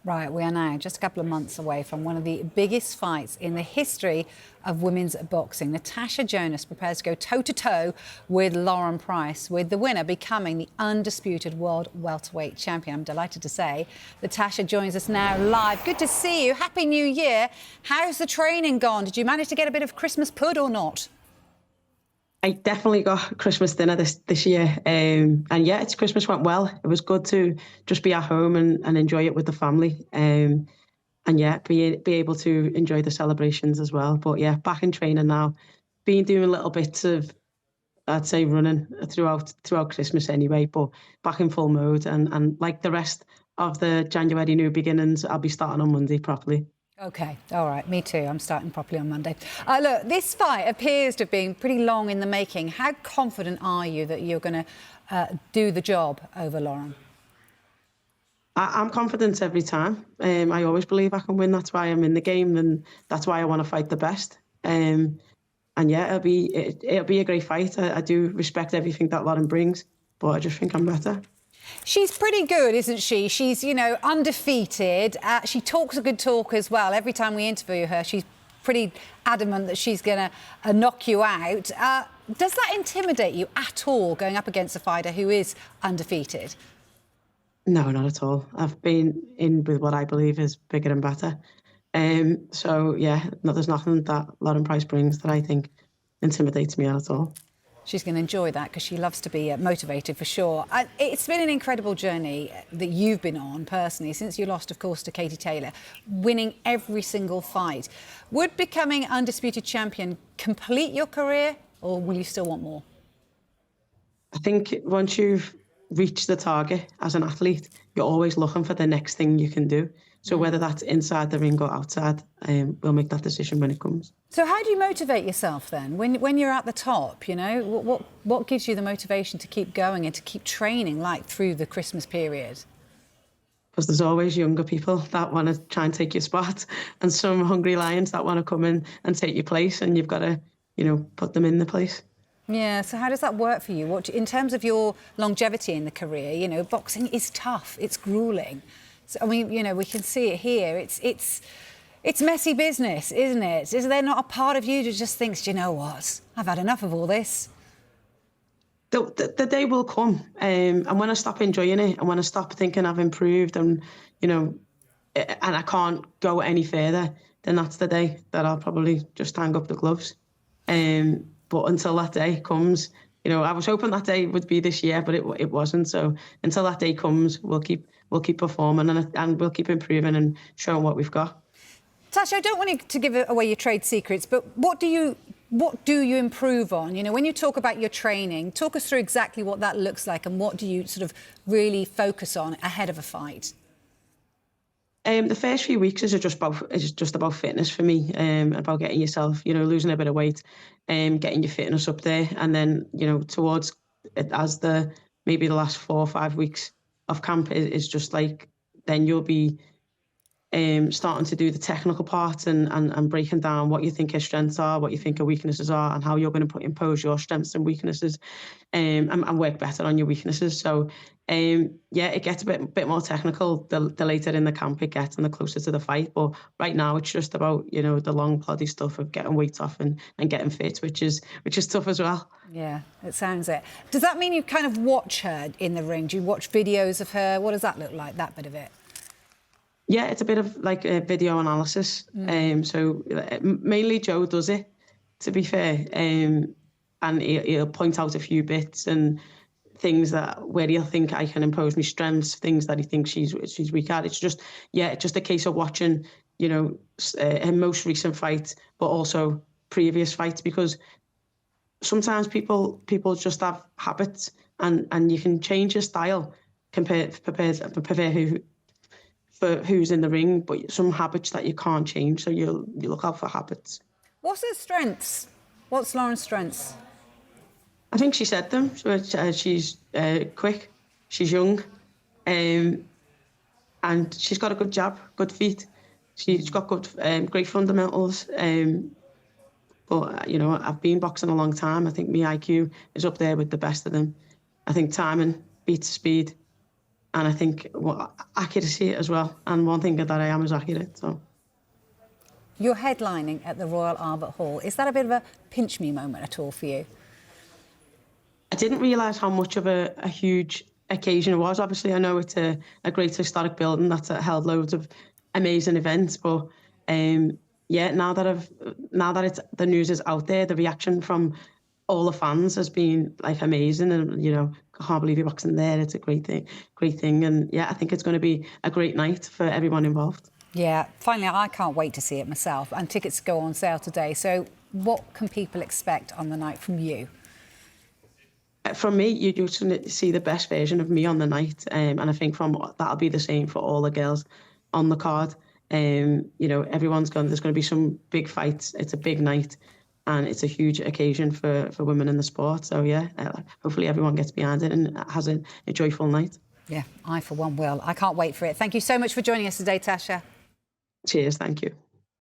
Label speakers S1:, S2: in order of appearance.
S1: Right, we are now just a couple of months away from one of the biggest fights in the history of women's boxing. Natasha Jonas prepares to go toe-to-toe with Lauren Price, with the winner becoming the undisputed world welterweight champion. I'm delighted to say that Tasha joins us now live. Good to see you. Happy New Year. How's the training gone? Did you manage to get a bit of Christmas pud or not?
S2: I definitely got Christmas dinner this year. And yeah, Christmas went well. It was good to just be at home and enjoy it with the family. And yeah, be able to enjoy the celebrations as well. But yeah, back in training now. Been doing little bits of, I'd say, running throughout Christmas anyway, but back in full mode. And like the rest of the January new beginnings, I'll be starting on Monday properly.
S1: OK, all right, me too. I'm starting properly on Monday. Look, this fight appears to have been pretty long in the making. How confident are you that you're going to do the job over Lauren?
S2: I'm confident every time. I always believe I can win. That's why I'm in the game, and that's why I want to fight the best. And yeah, it'll be a great fight. I do respect everything that Lauren brings, but I just think I'm better.
S1: She's pretty good, isn't she? She's, you know, undefeated. She talks a good talk as well. Every time we interview her, she's pretty adamant that she's going to knock you out. Does that intimidate you at all, going up against a fighter who is undefeated?
S2: No, not at all. I've been in with what I believe is bigger and better. So yeah, no, there's nothing that Lauren Price brings that I think intimidates me at all.
S1: She's going to enjoy that because she loves to be motivated for sure. It's been an incredible journey that you've been on personally since you lost, of course, to Katie Taylor, winning every single fight. Would becoming undisputed champion complete your career, or will you still want more?
S2: I think once you've reached the target as an athlete, you're always looking for the next thing you can do. So whether that's inside the ring or outside, we'll make that decision when it comes.
S1: So how do you motivate yourself then when you're at the top? You know, what gives you the motivation to keep going and to keep training like through the Christmas period?
S2: Because there's always younger people that want to try and take your spot, and some hungry lions that want to come in and take your place, and you've got to, you know, put them in the place.
S1: Yeah, so how does that work for you? In terms of your longevity in the career, you know, boxing is tough, it's gruelling. So, I mean, you know, we can see it here. It's messy business, isn't it? Is there not a part of you that just thinks, do you know what, I've had enough of all this?
S2: The day will come, and when I stop enjoying it, and when I stop thinking I've improved, and you know, and I can't go any further, then that's the day that I'll probably just hang up the gloves. But until that day comes, you know, I was hoping that day would be this year, but it wasn't. So until that day comes, we'll keep performing and we'll keep improving and showing what we've got.
S1: Tasha, I don't want you to give away your trade secrets, but what do you improve on? You know, when you talk about your training, talk us through exactly what that looks like and what do you sort of really focus on ahead of a fight?
S2: The first few weeks is just about fitness for me, about getting yourself, you know, losing a bit of weight, getting your fitness up there, and then, you know, towards it, as maybe the last 4 or 5 weeks of camp is just like, then you'll be starting to do the technical part and breaking down what you think your strengths are, what you think your weaknesses are, and how you're going to impose your strengths and weaknesses, and work better on your weaknesses. So yeah, it gets a bit more technical the later in the camp it gets and the closer to the fight. But right now it's just about, you know, the long ploddy stuff of getting weight off and getting fit, which is tough as well.
S1: Yeah, it sounds it. Does that mean you kind of watch her in the ring? Do you watch videos of her? What does that look like, that bit of it?
S2: Yeah, it's a bit of like a video analysis. So mainly Joe does it, to be fair. And he'll point out a few bits and things where he'll think I can impose my strengths, things that he thinks she's weak at. It's just a case of watching, you know, her most recent fight, but also previous fights, because sometimes people just have habits, and you can change your style prepare for who's in the ring, but some habits that you can't change, so you look out for habits.
S1: What's her strengths? What's Lauren's strengths?
S2: I think she said them. She's quick, she's young, and she's got a good jab, good feet. She's got great fundamentals. But you know, I've been boxing a long time. I think my IQ is up there with the best of them. I think timing beats speed, and I think accuracy as well. And one thing that I am is accurate. So
S1: you're headlining at the Royal Albert Hall. Is that a bit of a pinch me moment at all for you?
S2: I didn't realise how much of a huge occasion it was. Obviously, I know it's a great historic building that's held loads of amazing events, but yeah, now that the news is out there, the reaction from all the fans has been like amazing, and I can't believe you're boxing there. It's a great thing, and yeah, I think it's going to be a great night for everyone involved.
S1: Yeah, finally, I can't wait to see it myself, and tickets go on sale today. So what can people expect on the night from you?
S2: From me, you just see the best version of me on the night, and I think that'll be the same for all the girls on the card. Everyone's gone. There's going to be some big fights. It's a big night, and it's a huge occasion for women in the sport. So yeah, hopefully everyone gets behind it and has a joyful night.
S1: Yeah, I for one will. I can't wait for it. Thank you so much for joining us today, Tasha.
S2: Cheers. Thank you.